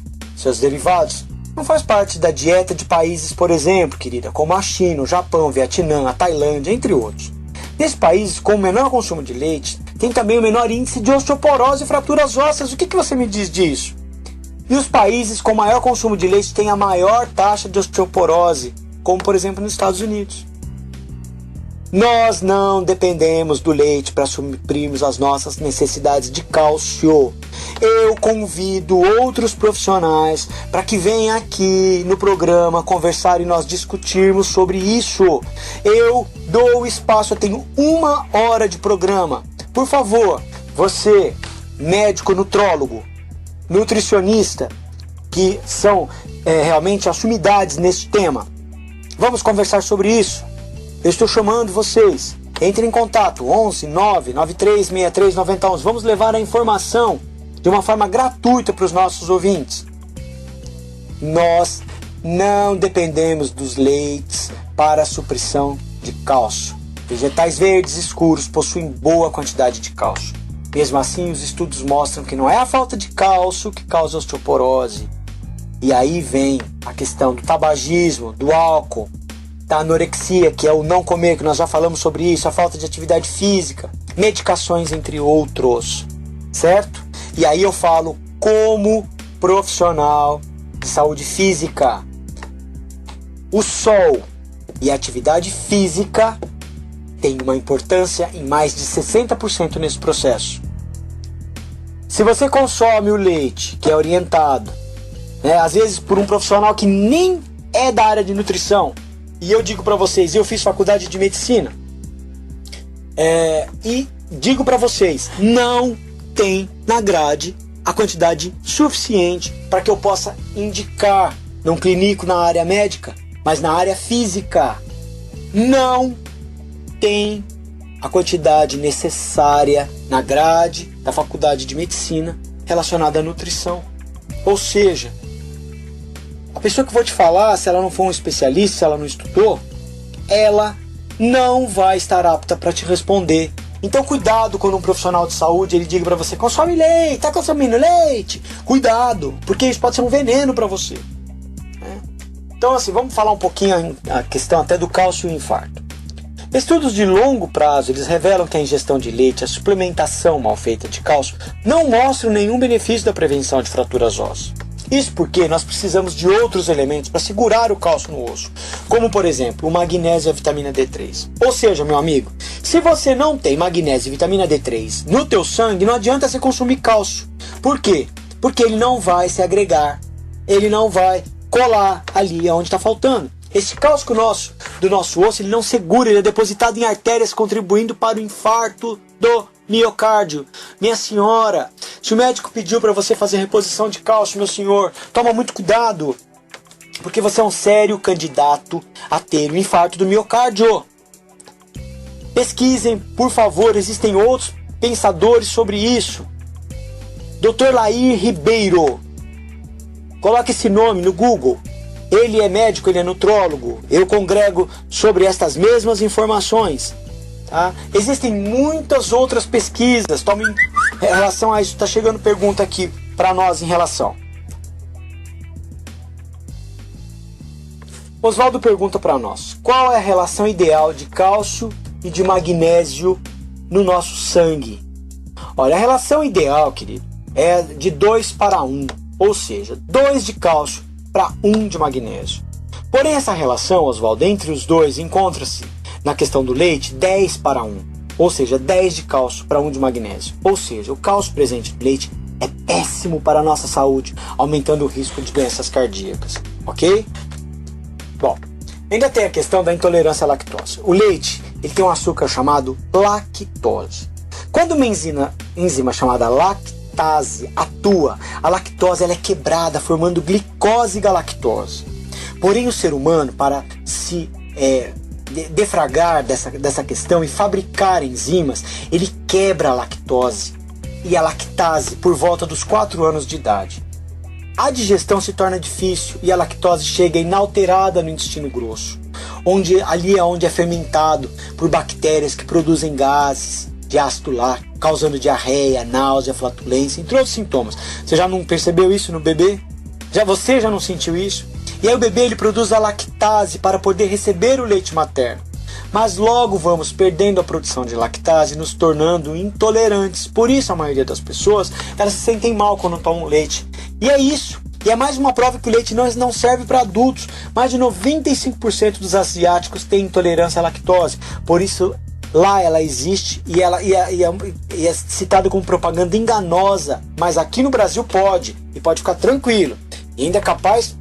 seus derivados, não faz parte da dieta de países, por exemplo, querida, como a China, o Japão, o Vietnã, a Tailândia, entre outros. Nesses países com o menor consumo de leite, tem também o menor índice de osteoporose e fraturas ósseas. O que você me diz disso? E os países com maior consumo de leite têm a maior taxa de osteoporose, como por exemplo nos Estados Unidos. Nós não dependemos do leite para suprirmos as nossas necessidades de cálcio. Eu convido outros profissionais para que venham aqui no programa conversar e nós discutirmos sobre isso. Eu dou espaço, eu tenho 1 hora de programa. Por favor, você, médico, nutrólogo, nutricionista, que são realmente as sumidades nesse tema, vamos conversar sobre isso. Eu estou chamando vocês. Entre em contato, 11 993 63 9011. Vamos levar a informação de uma forma gratuita para os nossos ouvintes. Nós não dependemos dos leites para a supressão de cálcio. Vegetais verdes escuros possuem boa quantidade de cálcio. Mesmo assim, os estudos mostram que não é a falta de cálcio que causa osteoporose. E aí vem a questão do tabagismo, do álcool, da anorexia, que é o não comer, que nós já falamos sobre isso, a falta de atividade física, medicações, entre outros, certo? E aí eu falo como profissional de saúde física. O sol e a atividade física têm uma importância em mais de 60% nesse processo. Se você consome o leite, que é orientado, às vezes por um profissional que nem é da área de nutrição, e eu digo para vocês, eu fiz faculdade de medicina, e digo para vocês, não tem na grade a quantidade suficiente para que eu possa indicar, não clínico na área médica, mas na área física. Não tem a quantidade necessária na grade da faculdade de medicina relacionada à nutrição. Ou seja, a pessoa que vou te falar, se ela não for um especialista, se ela não estudou, ela não vai estar apta para te responder. Então cuidado quando um profissional de saúde ele diga para você, consome leite, tá consumindo leite? Cuidado, porque isso pode ser um veneno para você. Então assim, vamos falar um pouquinho a questão até do cálcio e infarto. Estudos de longo prazo, eles revelam que a ingestão de leite, a suplementação mal feita de cálcio, não mostram nenhum benefício da prevenção de fraturas ósseas. Isso porque nós precisamos de outros elementos para segurar o cálcio no osso, como por exemplo o magnésio e a vitamina D3. Ou seja, meu amigo, se você não tem magnésio e vitamina D3 no teu sangue, não adianta você consumir cálcio. Por quê? Porque ele não vai se agregar, ele não vai colar ali onde está faltando. Esse cálcio do nosso osso, ele não segura, ele é depositado em artérias, contribuindo para o infarto do miocárdio. Minha senhora, se o médico pediu para você fazer reposição de cálcio, meu senhor, toma muito cuidado, porque você é um sério candidato a ter um infarto do miocárdio. Pesquisem, por favor, existem outros pensadores sobre isso. Dr. Lair Ribeiro, coloque esse nome no Google. Ele é médico, ele é nutrólogo. Eu congrego sobre estas mesmas informações. Tá? Existem muitas outras pesquisas. Tome em relação a isso. Está chegando pergunta aqui para nós em relação. Oswaldo pergunta para nós: qual é a relação ideal de cálcio e de magnésio no nosso sangue? Olha, a relação ideal, querido, é de 2 para 1. Ou seja, 2 de cálcio para 1 de magnésio. Porém, essa relação, Oswaldo, entre os dois encontra-se na questão do leite 10 para 1. Ou seja, 10 de cálcio para 1 de magnésio. Ou seja, o cálcio presente no leite é péssimo para a nossa saúde, aumentando o risco de doenças cardíacas. Ok? Bom, ainda tem a questão da intolerância à lactose. O leite, ele tem um açúcar chamado lactose. Quando uma enzima chamada lactase atua, a lactose ela é quebrada, formando glicose e galactose. Porém, o ser humano, para se defragar dessa questão e fabricar enzimas, ele quebra a lactose e a lactase por volta dos 4 anos de idade. A digestão se torna difícil e a lactose chega inalterada no intestino grosso, ali é onde é fermentado por bactérias que produzem gases de ácido lático, causando diarreia, náusea, flatulência, entre outros sintomas. Você já não percebeu isso no bebê? Você já não sentiu isso? E aí o bebê ele produz a lactase para poder receber o leite materno. Mas logo vamos perdendo a produção de lactase, nos tornando intolerantes. Por isso a maioria das pessoas, elas se sentem mal quando tomam leite. E é isso. E é mais uma prova que o leite não serve para adultos. Mais de 95% dos asiáticos têm intolerância à lactose. Por isso, lá ela existe e é citada como propaganda enganosa. Mas aqui no Brasil pode. E pode ficar tranquilo. E ainda é capaz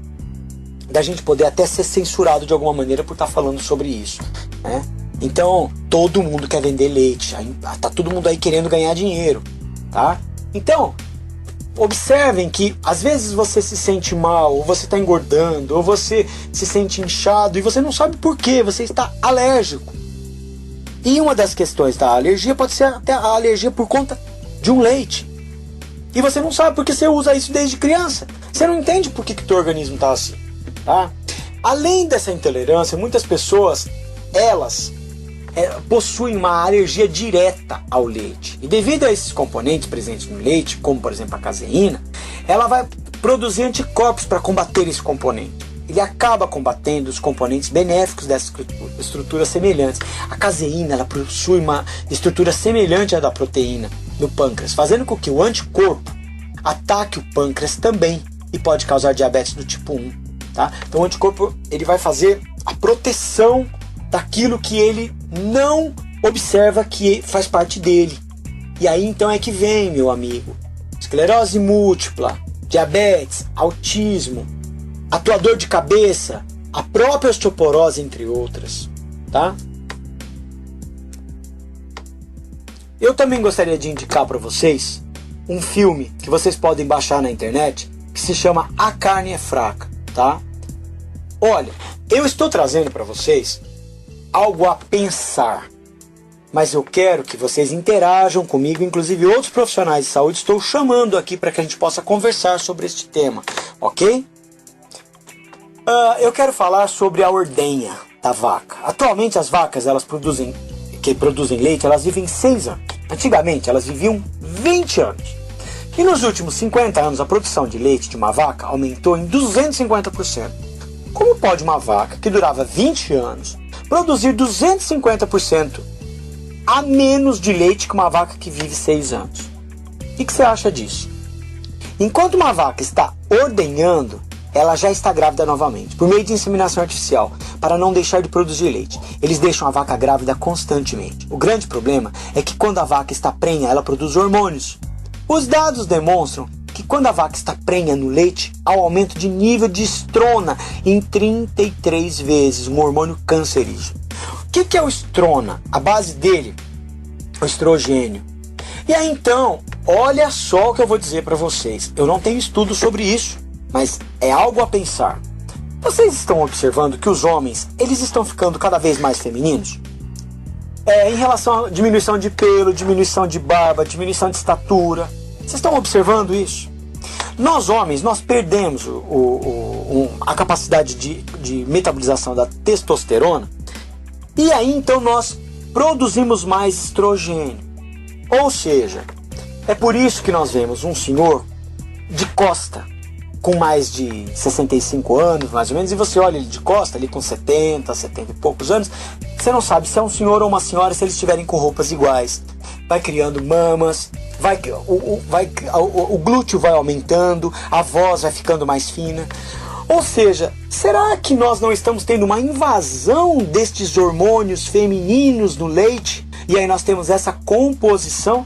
da gente poder até ser censurado de alguma maneira por estar falando sobre isso, né? Então, todo mundo quer vender leite. Tá todo mundo aí querendo ganhar dinheiro, tá? Então, observem que às vezes você se sente mal, ou você está engordando, ou você se sente inchado e você não sabe por quê, você está alérgico. E uma das questões da alergia pode ser até a alergia por conta de um leite. E você não sabe porque você usa isso desde criança. Você não entende por que teu organismo está assim, tá? Além dessa intolerância, muitas pessoas, elas possuem uma alergia direta ao leite. E devido a esses componentes presentes no leite, como por exemplo a caseína, ela vai produzir anticorpos para combater esse componente. Ele acaba combatendo os componentes benéficos dessas estruturas semelhantes. A caseína ela possui uma estrutura semelhante à da proteína no pâncreas, fazendo com que o anticorpo ataque o pâncreas também e pode causar diabetes do tipo 1. Tá? Então o anticorpo ele vai fazer a proteção daquilo que ele não observa que faz parte dele. E aí então é que vem, meu amigo, esclerose múltipla, diabetes, autismo, atuador de cabeça, a própria osteoporose, entre outras, tá? Eu também gostaria de indicar para vocês um filme que vocês podem baixar na internet, que se chama A Carne é Fraca, tá? Olha, eu estou trazendo para vocês algo a pensar, mas eu quero que vocês interajam comigo, inclusive outros profissionais de saúde estou chamando aqui para que a gente possa conversar sobre este tema, ok? Eu quero falar sobre a ordenha da vaca. Atualmente as vacas que produzem leite, elas vivem 6 anos. Antigamente elas viviam 20 anos. E nos últimos 50 anos a produção de leite de uma vaca aumentou em 250%. Como pode uma vaca que durava 20 anos produzir 250% a menos de leite que uma vaca que vive 6 anos? O que você acha disso? Enquanto uma vaca está ordenhando, ela já está grávida novamente, por meio de inseminação artificial, para não deixar de produzir leite. Eles deixam a vaca grávida constantemente. O grande problema é que quando a vaca está prenha, ela produz hormônios. Os dados demonstram que quando a vaca está prenha no leite, há um aumento de nível de estrona em 33 vezes, um hormônio cancerígeno. O que é o estrona? A base dele é o estrogênio. E aí então, olha só o que eu vou dizer para vocês. Eu não tenho estudo sobre isso, mas é algo a pensar. Vocês estão observando que os homens, eles estão ficando cada vez mais femininos? Em relação à diminuição de pelo, diminuição de barba, diminuição de estatura. Vocês estão observando isso? Nós homens, nós perdemos a capacidade de metabolização da testosterona. E aí então nós produzimos mais estrogênio. Ou seja, é por isso que nós vemos um senhor de costa, com mais de 65 anos, mais ou menos, e você olha ele de costa, ali com 70 e poucos anos, você não sabe se é um senhor ou uma senhora se eles estiverem com roupas iguais. Vai criando mamas, o glúteo vai aumentando, a voz vai ficando mais fina. Ou seja, será que nós não estamos tendo uma invasão destes hormônios femininos no leite? E aí nós temos essa composição?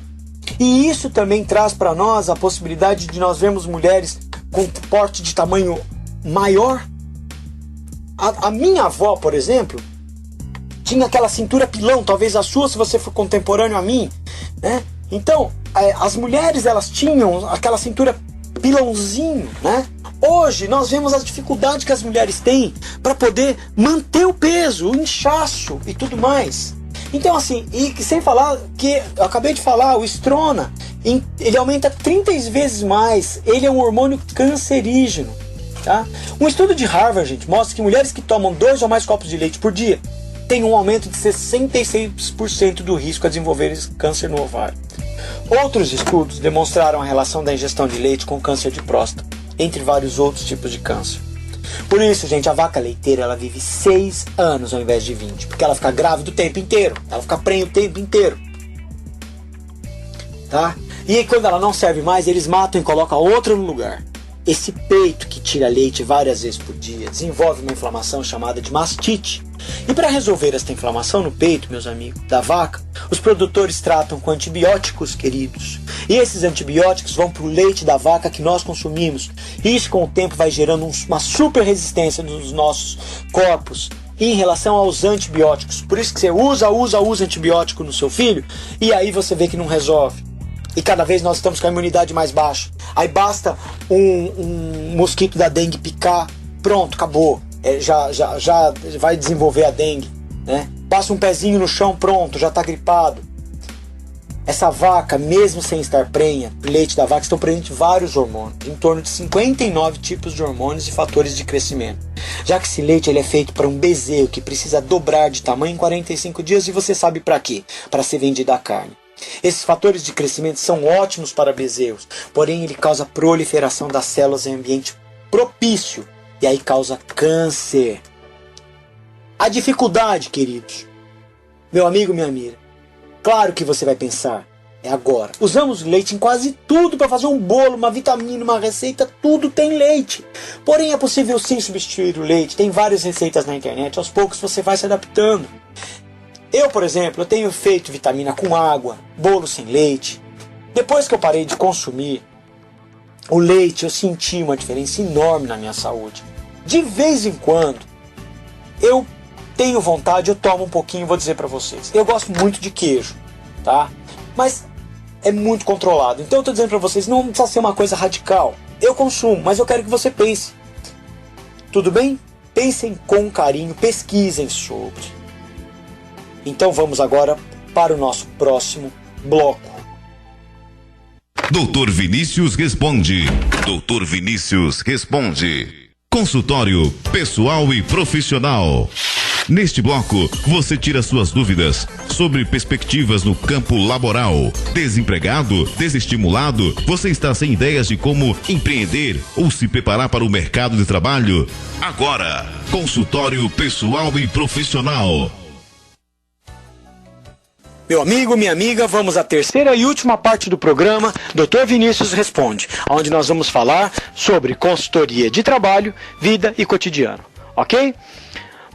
E isso também traz para nós a possibilidade de nós vermos mulheres com porte de tamanho maior. A minha avó, por exemplo, tinha aquela cintura pilão, talvez a sua, se você for contemporâneo a mim, né? Então, as mulheres, elas tinham aquela cintura pilãozinho, né? Hoje, nós vemos as dificuldades que as mulheres têm para poder manter o peso, o inchaço e tudo mais. Então, assim, e sem falar que, eu acabei de falar, o estrona, ele aumenta 30 vezes mais, ele é um hormônio cancerígeno, tá? Um estudo de Harvard, gente, mostra que mulheres que tomam 2 ou mais copos de leite por dia têm um aumento de 66% do risco a desenvolver câncer no ovário. Outros estudos demonstraram a relação da ingestão de leite com câncer de próstata. entre vários outros tipos de câncer. Por isso, gente, a vaca leiteira, ela vive 6 anos ao invés de 20, porque ela fica grávida o tempo inteiro, ela fica prenha o tempo inteiro. Tá? E aí, quando ela não serve mais, eles matam e colocam outra no lugar. Esse peito que tira leite várias vezes por dia desenvolve uma inflamação chamada de mastite. E para resolver esta inflamação no peito, meus amigos, da vaca, os produtores tratam com antibióticos, queridos. E esses antibióticos vão para o leite da vaca que nós consumimos. E isso com o tempo vai gerando uma super resistência nos nossos corpos em relação aos antibióticos. Por isso que você usa antibiótico no seu filho e aí você vê que não resolve. E cada vez nós estamos com a imunidade mais baixa. Aí basta um mosquito da dengue picar, pronto, acabou. Já vai desenvolver a dengue, né? Passa um pezinho no chão, pronto, já está gripado. Essa vaca, mesmo sem estar prenha, o leite da vaca estão presentes vários hormônios, em torno de 59 tipos de hormônios e fatores de crescimento. Já que esse leite ele é feito para um bezerro que precisa dobrar de tamanho em 45 dias, e você sabe para quê? Para ser vendida a carne. Esses fatores de crescimento são ótimos para bezerros, porém ele causa proliferação das células em ambiente propício e aí causa câncer. A dificuldade, queridos, meu amigo, minha amiga, claro que você vai pensar, é agora. Usamos leite em quase tudo para fazer um bolo, uma vitamina, uma receita, tudo tem leite. Porém é possível sim substituir o leite, tem várias receitas na internet, aos poucos você vai se adaptando. Eu, por exemplo, eu tenho feito vitamina com água, bolo sem leite. Depois que eu parei de consumir o leite, eu senti uma diferença enorme na minha saúde. De vez em quando, eu tenho vontade, eu tomo um pouquinho, vou dizer pra vocês. Eu gosto muito de queijo, tá? Mas é muito controlado. Então eu tô dizendo pra vocês, não precisa ser uma coisa radical. Eu consumo, mas eu quero que você pense. Tudo bem? Pensem com carinho, pesquisem sobre. Então vamos agora para o nosso próximo bloco. Doutor Vinícius Responde. Doutor Vinícius Responde. Consultório pessoal e profissional. Neste bloco, você tira suas dúvidas sobre perspectivas no campo laboral. Desempregado, desestimulado, você está sem ideias de como empreender ou se preparar para o mercado de trabalho? Agora, consultório pessoal e profissional. Meu amigo, minha amiga, vamos à terceira e última parte do programa Dr. Vinícius Responde, onde nós vamos falar sobre consultoria de trabalho, vida e cotidiano, ok?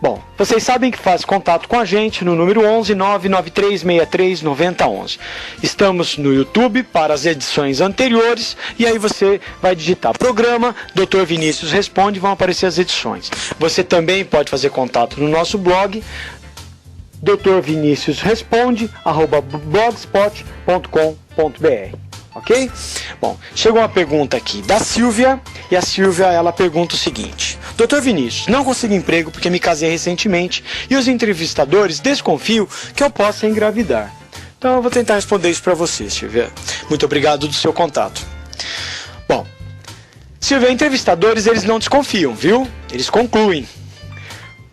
Bom, vocês sabem que faz contato com a gente no número 11 99363 9011. Estamos no YouTube para as edições anteriores e aí você vai digitar programa Dr. Vinícius Responde e vão aparecer as edições. Você também pode fazer contato no nosso blog drviniciusresponde@blogspot.com.br, ok? Bom, chegou uma pergunta aqui da Silvia e a Silvia ela pergunta o seguinte: Dr. Vinícius, não consigo emprego porque me casei recentemente e os entrevistadores desconfiam que eu possa engravidar. Então eu vou tentar responder isso para você, Silvia. Muito obrigado do seu contato. Bom, Silvia, entrevistadores eles não desconfiam, viu? Eles concluem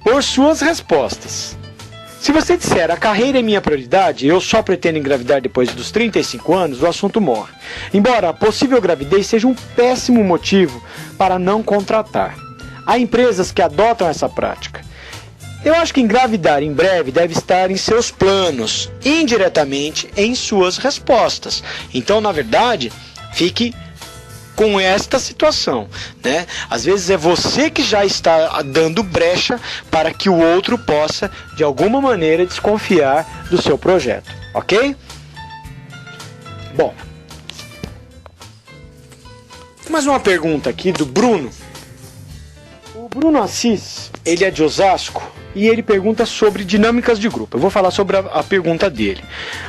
por suas respostas. Se você disser a carreira é minha prioridade, eu só pretendo engravidar depois dos 35 anos, o assunto morre. Embora a possível gravidez seja um péssimo motivo para não contratar. Há empresas que adotam essa prática. Eu acho que engravidar em breve deve estar em seus planos, indiretamente em suas respostas. Então, na verdade, fique com esta situação, né? Às vezes é você que já está dando brecha para que o outro possa, de alguma maneira, desconfiar do seu projeto, ok? Bom, tem mais uma pergunta aqui do Bruno. O Bruno Assis, ele é de Osasco e ele pergunta sobre dinâmicas de grupo. Eu vou falar sobre a pergunta dele.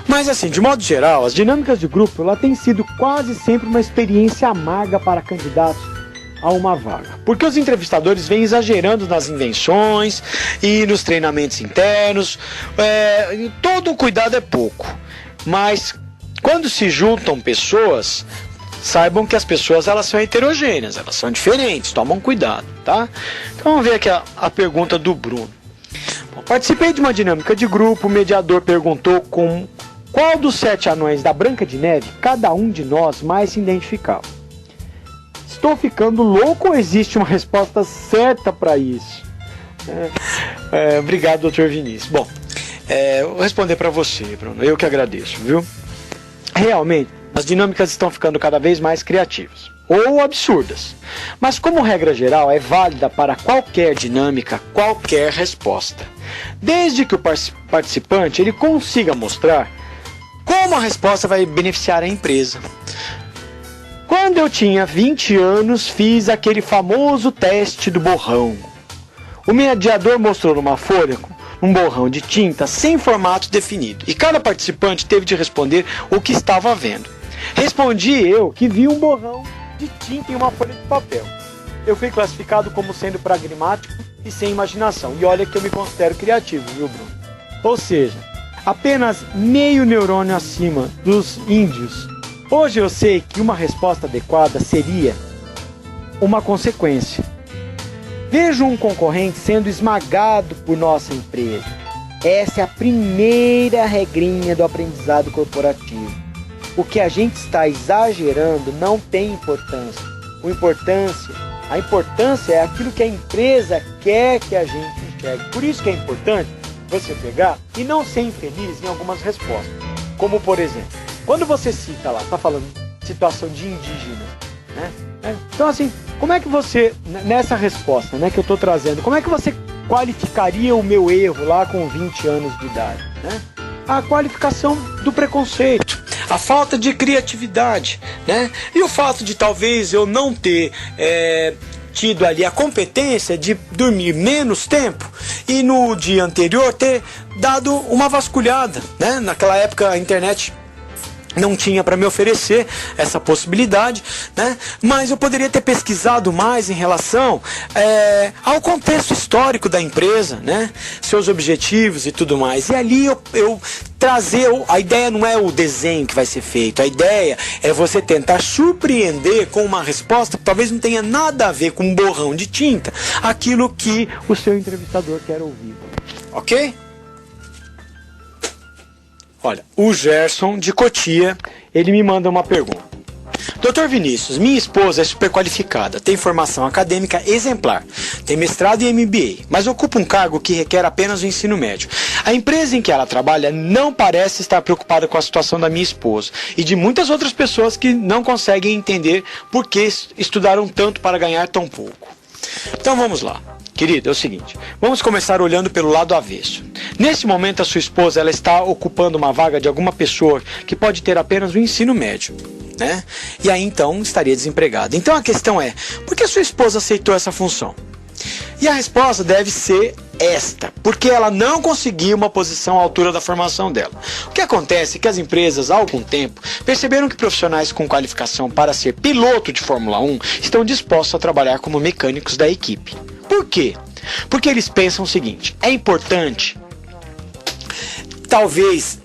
Mas assim, de modo geral, as dinâmicas de grupo ela tem sido quase sempre uma experiência amarga para candidatos a uma vaga. Porque os entrevistadores vêm exagerando nas invenções e nos treinamentos internos. Todo o cuidado é pouco. Mas quando se juntam pessoas, saibam que as pessoas elas são heterogêneas, elas são diferentes, tomam cuidado, tá? Então vamos ver aqui a pergunta do Bruno. Bom, participei de uma dinâmica de grupo, o mediador perguntou com qual dos 7 anões da Branca de Neve cada um de nós mais se identificava. estou ficando louco ou existe uma resposta certa para isso? Obrigado, Dr. Vinícius. Bom, vou responder para você, Bruno. Eu que agradeço, viu? Realmente, as dinâmicas estão ficando cada vez mais criativas ou absurdas. Mas, como regra geral, é válida para qualquer dinâmica, qualquer resposta. Desde que o participante ele consiga mostrar como a resposta vai beneficiar a empresa. Quando eu tinha 20 anos, fiz aquele famoso teste do borrão. O mediador mostrou numa folha um borrão de tinta sem formato definido. E cada participante teve de responder o que estava vendo. Respondi eu que vi um borrão de tinta em uma folha de papel. Eu fui classificado como sendo pragmático e sem imaginação. E olha que eu me considero criativo, viu, Bruno? Ou seja, apenas meio neurônio acima dos índios. Hoje eu sei que uma resposta adequada seria uma consequência. Vejo um concorrente sendo esmagado por nossa empresa. Essa é a primeira regrinha do aprendizado corporativo. O que a gente está exagerando não tem importância. A importância é aquilo que a empresa quer que a gente enxergue. Por isso que é importante você pegar e não ser infeliz em algumas respostas. Como, por exemplo, quando você cita lá, está falando situação de indígena, né? Então, assim, como é que você, nessa resposta, né, que eu estou trazendo, como é que você qualificaria o meu erro lá com 20 anos de idade, né? A qualificação do preconceito, a falta de criatividade, né? E o fato de talvez eu não ter tido ali a competência de dormir menos tempo e no dia anterior ter dado uma vasculhada, né? Naquela época a internet não tinha para me oferecer essa possibilidade, né? Mas eu poderia ter pesquisado mais em relação ao contexto histórico da empresa, né? Seus objetivos e tudo mais. E ali eu trazer, a ideia não é o desenho que vai ser feito, a ideia é você tentar surpreender com uma resposta que talvez não tenha nada a ver com um borrão de tinta, aquilo que o seu entrevistador quer ouvir. Ok? Olha, o Gerson de Cotia, ele me manda uma pergunta. Dr. Vinícius, minha esposa é super qualificada, tem formação acadêmica exemplar, tem mestrado e MBA, mas ocupa um cargo que requer apenas o ensino médio. A empresa em que ela trabalha não parece estar preocupada com a situação da minha esposa e de muitas outras pessoas que não conseguem entender por que estudaram tanto para ganhar tão pouco. Então vamos lá. Querido, é o seguinte, vamos começar olhando pelo lado avesso. Nesse momento a sua esposa ela está ocupando uma vaga de alguma pessoa que pode ter apenas o ensino médio, né? E aí então estaria desempregada. Então a questão é, por que a sua esposa aceitou essa função? E a resposta deve ser esta, porque ela não conseguiu uma posição à altura da formação dela. O que acontece é que as empresas, há algum tempo, perceberam que profissionais com qualificação para ser piloto de Fórmula 1 estão dispostos a trabalhar como mecânicos da equipe. Por quê? Porque eles pensam o seguinte, é importante, talvez,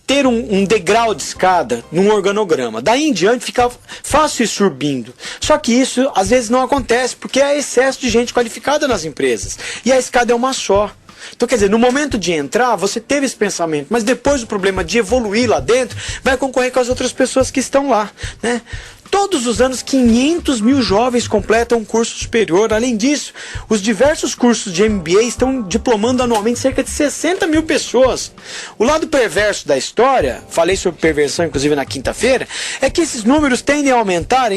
ter um degrau de escada num organograma. Daí em diante fica fácil ir subindo. Só que isso às vezes não acontece, porque há excesso de gente qualificada nas empresas. E a escada é uma só. Então, quer dizer, no momento de entrar, você teve esse pensamento, mas depois o problema de evoluir lá dentro, vai concorrer com as outras pessoas que estão lá, né? Todos os anos, 500 mil jovens completam um curso superior. Além disso, os diversos cursos de MBA estão diplomando anualmente cerca de 60 mil pessoas. O lado perverso da história, falei sobre perversão inclusive na quinta-feira, é que esses números tendem a aumentar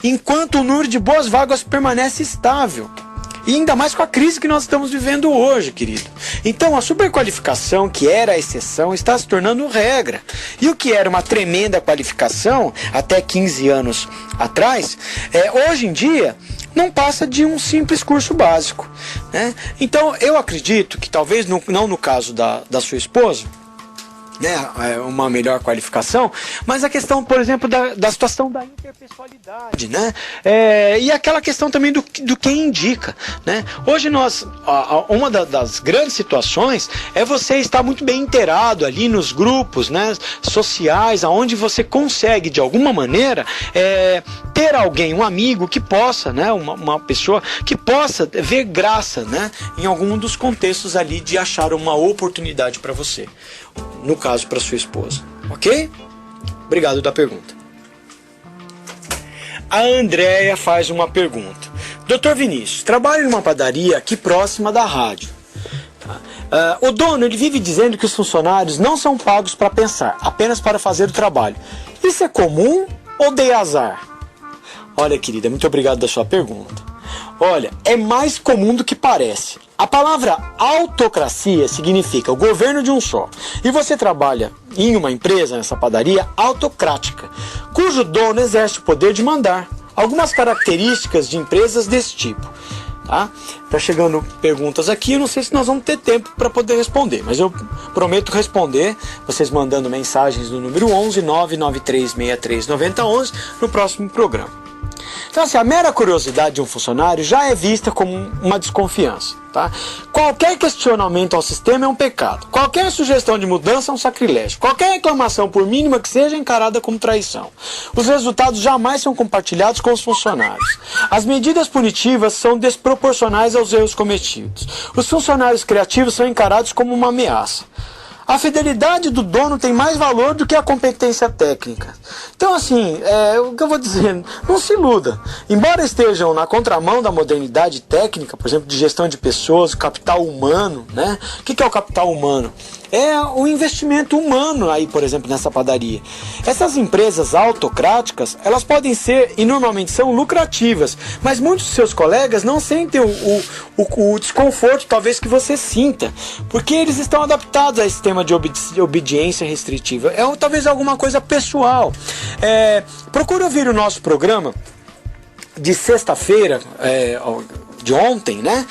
enquanto o número de boas vagas permanece estável. E ainda mais com a crise que nós estamos vivendo hoje, querido. Então a superqualificação, que era a exceção, está se tornando regra. E o que era uma tremenda qualificação, até 15 anos atrás, hoje em dia não passa de um simples curso básico, né? Então eu acredito que talvez, não no caso da sua esposa, né, uma melhor qualificação, mas a questão, por exemplo, da situação da interpessoalidade, né, e aquela questão também do quem indica, né. Hoje uma das grandes situações é você estar muito bem inteirado ali nos grupos, né, sociais, aonde você consegue de alguma maneira ter alguém, um amigo que possa, né, uma pessoa que possa ver graça, né, em algum dos contextos ali de achar uma oportunidade para você. No caso, para sua esposa. Ok? Obrigado da pergunta. a Andréia faz uma pergunta. Doutor Vinícius, trabalho numa padaria aqui próxima da rádio. O dono, ele vive dizendo que os funcionários não são pagos para pensar, apenas para fazer o trabalho. Isso é comum ou dei azar? Olha, querida, muito obrigado da sua pergunta. Olha, é mais comum do que parece. A palavra autocracia significa o governo de um só. E você trabalha em uma empresa, nessa padaria, autocrática, cujo dono exerce o poder de mandar. Algumas características de empresas desse tipo. Tá chegando perguntas aqui, eu não sei se nós vamos ter tempo para poder responder, mas eu prometo responder, vocês mandando mensagens no número 11 99363 9011 no próximo programa. Então, assim, a mera curiosidade de um funcionário já é vista como uma desconfiança, tá? Qualquer questionamento ao sistema é um pecado. Qualquer sugestão de mudança é um sacrilégio. Qualquer reclamação, por mínima que seja, é encarada como traição. Os resultados jamais são compartilhados com os funcionários. As medidas punitivas são desproporcionais aos erros cometidos. Os funcionários criativos são encarados como uma ameaça. A fidelidade do dono tem mais valor do que a competência técnica. Então, assim, o que eu vou dizer, não se iluda. Embora estejam na contramão da modernidade técnica, por exemplo, de gestão de pessoas, capital humano, né? O que é o capital humano? É o investimento humano aí, por exemplo, nessa padaria. Essas empresas autocráticas, elas podem ser, e normalmente são, lucrativas, mas muitos de seus colegas não sentem o desconforto, talvez, que você sinta, porque eles estão adaptados a esse sistema de obediência restritiva. Talvez alguma coisa pessoal. Procure ouvir o nosso programa de sexta-feira, de ontem, né?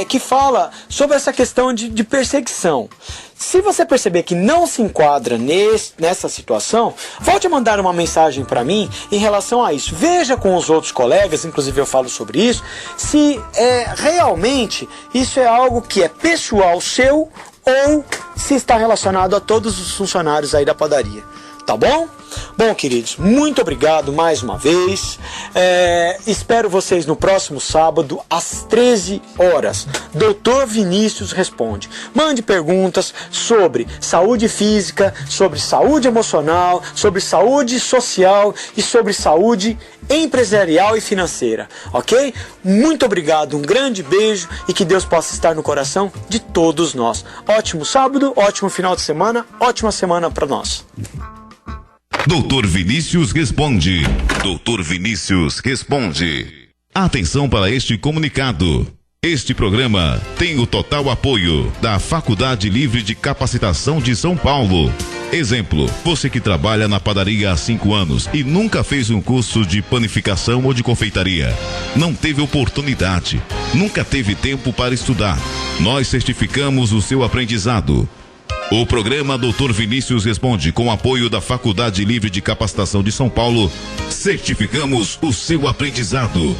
Que fala sobre essa questão de perseguição. Se você perceber que não se enquadra nessa situação, volte a mandar uma mensagem para mim em relação a isso. Veja com os outros colegas, inclusive eu falo sobre isso, se realmente isso é algo que é pessoal seu ou se está relacionado a todos os funcionários aí da padaria. Tá bom? Bom, queridos, muito obrigado mais uma vez. Espero vocês no próximo sábado, às 13 horas. Doutor Vinícius Responde. Mande perguntas sobre saúde física, sobre saúde emocional, sobre saúde social e sobre saúde empresarial e financeira. Ok? Muito obrigado, um grande beijo e que Deus possa estar no coração de todos nós. Ótimo sábado, ótimo final de semana, ótima semana para nós. Doutor Vinícius Responde. Doutor Vinícius Responde. Atenção para este comunicado. Este programa tem o total apoio da Faculdade Livre de Capacitação de São Paulo. Exemplo, você que trabalha na padaria há 5 anos e nunca fez um curso de panificação ou de confeitaria. Não teve oportunidade, nunca teve tempo para estudar. Nós certificamos o seu aprendizado. O programa Doutor Vinícius Responde, com apoio da Faculdade Livre de Capacitação de São Paulo, certificamos o seu aprendizado.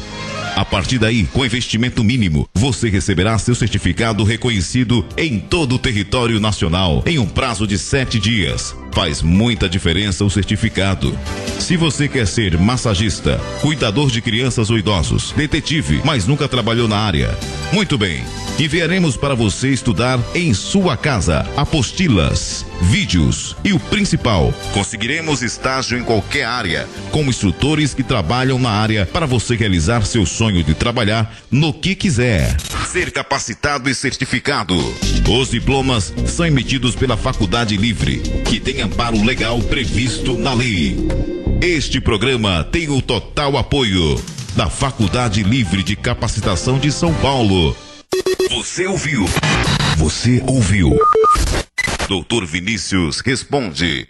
A partir daí, com investimento mínimo, você receberá seu certificado reconhecido em todo o território nacional, em um prazo de 7 dias. Faz muita diferença o certificado. Se você quer ser massagista, cuidador de crianças ou idosos, detetive, mas nunca trabalhou na área, muito bem. Enviaremos para você estudar em sua casa apostilas, vídeos e o principal, conseguiremos estágio em qualquer área, com instrutores que trabalham na área para você realizar seu sonho de trabalhar no que quiser. Ser capacitado e certificado. Os diplomas são emitidos pela Faculdade Livre, que tem amparo legal previsto na lei. Este programa tem o total apoio da Faculdade Livre de Capacitação de São Paulo. Você ouviu? Doutor Vinícius Responde.